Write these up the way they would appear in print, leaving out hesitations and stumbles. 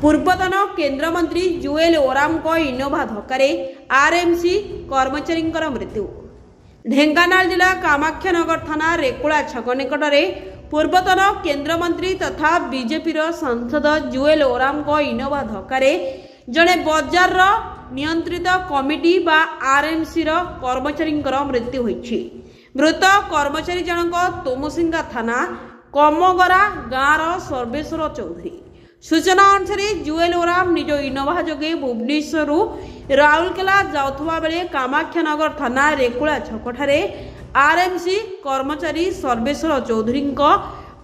ପୂର୍ବତନ କେନ୍ଦ୍ରମନ୍ତ୍ରୀ ଜୁଏଲ ଓରାମଙ୍କ ଇନୋଭା ଧକ୍କାରେ ଆରଏମସି କର୍ମଚାରୀଙ୍କର ମୃତ୍ୟୁ। ଢେଙ୍କାନାଳ ଜିଲ୍ଲା କାମାକ୍ଷାନଗର ଥାନା ରେକୁଳା ଛକ ନିକଟରେ ପୂର୍ବତନ କେନ୍ଦ୍ରମନ୍ତ୍ରୀ ତଥା ବିଜେପିର ସାଂସଦ ଜୁଏଲ ଓରାମଙ୍କ ଇନୋଭା ଧକ୍କାରେ ଜଣେ ବଜାରର ନିୟନ୍ତ୍ରିତ କମିଟି ବା ଆରଏମସିର କର୍ମଚାରୀଙ୍କର ମୃତ୍ୟୁ ହୋଇଛି। ମୃତ କର୍ମଚାରୀ ଜଣକ ତୋମସିଙ୍ଗା ଥାନା କମଗରା ଗାଁର ସର୍ବେଶ୍ୱର ଚୌଧୁରୀ। ସୂଚନା ଅନୁସାରେ ଜୁଏଲ ଓରାମ ନିଜ ଇନୋଭା ଯୋଗେ ଭୁବନେଶ୍ୱରରୁ ରାଉରକେଲା ଯାଉଥିବା ବେଳେ କାମାକ୍ଷାନଗର ଥାନା ରେକୁଳା ଛକଠାରେ ଆରଏମସି କର୍ମଚାରୀ ସର୍ବେଶ୍ୱର ଚୌଧୁରୀଙ୍କ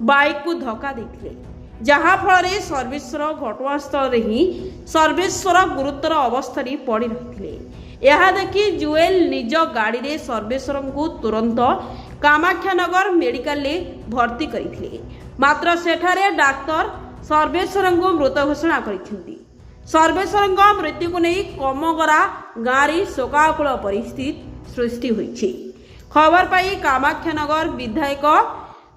ବାଇକ୍କୁ ଧକ୍କା ଦେଇଥିଲେ, ଯାହାଫଳରେ ସର୍ବେଶ୍ୱର ଘଟଣାସ୍ଥଳରେ ହିଁ ସର୍ବେଶ୍ୱର ଗୁରୁତର ଅବସ୍ଥାରେ ପଡ଼ି ରହିଥିଲେ। ଏହା ଦେଖି ଜୁଏଲ ନିଜ ଗାଡ଼ିରେ ସର୍ବେଶ୍ୱରଙ୍କୁ ତୁରନ୍ତ କାମାକ୍ଷାନଗର ମେଡିକାଲରେ ଭର୍ତ୍ତି କରିଥିଲେ। ମାତ୍ର ସେଠାରେ ଡାକ୍ତର ସର୍ବେଶ୍ୱରଙ୍କୁ ମୃତ ଘୋଷଣା କରିଛନ୍ତି। ସର୍ବେଶ୍ୱରଙ୍କ ମୃତ୍ୟୁକୁ ନେଇ କମଗରା ଗାଁରେ ଶୋକାକୁଳ ପରିସ୍ଥିତି ସୃଷ୍ଟି ହୋଇଛି। ଖବର ପାଇ କାମାକ୍ଷାନଗର ବିଧାୟକ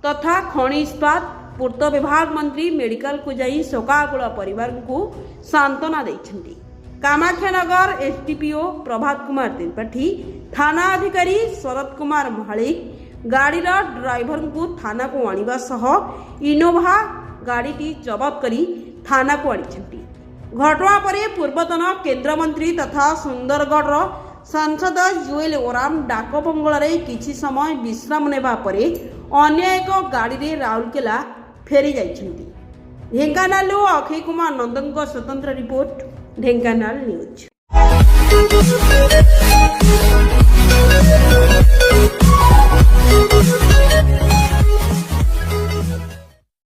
ତଥା ଖଣି ଇସ୍ପାତ ପୂର୍ତ୍ତ ବିଭାଗ ମନ୍ତ୍ରୀ ମେଡିକାଲକୁ ଯାଇ ଶୋକାକୁଳ ପରିବାରଙ୍କୁ ସାନ୍ତ୍ୱନା ଦେଇଛନ୍ତି। କାମାକ୍ଷାନଗର ଏସଡିପିଓ ପ୍ରଭାତ କୁମାର ତ୍ରିପାଠୀ, ଥାନା ଅଧିକାରୀ ଶରତ କୁମାର ମହାଳିକ ଗାଡ଼ିର ଡ୍ରାଇଭରଙ୍କୁ ଥାନାକୁ ଆଣିବା ସହ ଇନୋଭା ଗାଡ଼ିଟି ଜବତ କରି ଥାନାକୁ ଆଣିଛନ୍ତି। ଘଟଣା ପରେ ପୂର୍ବତନ କେନ୍ଦ୍ରମନ୍ତ୍ରୀ ତଥା ସୁନ୍ଦରଗଡ଼ର ସାଂସଦ ଜୁଏଲ ଓରାମ ଡାକବଙ୍ଗଳାରେ କିଛି ସମୟ ବିଶ୍ରାମ ନେବା ପରେ ଅନ୍ୟ ଏକ ଗାଡ଼ିରେ ରାଉରକେଲା ଫେରି ଯାଇଛନ୍ତି। ଢେଙ୍କାନାଳରୁ ଅକ୍ଷୟ କୁମାର ନନ୍ଦଙ୍କ ସ୍ୱତନ୍ତ୍ର ରିପୋର୍ଟ, ଢେଙ୍କାନାଳ ନ୍ୟୁଜ୍।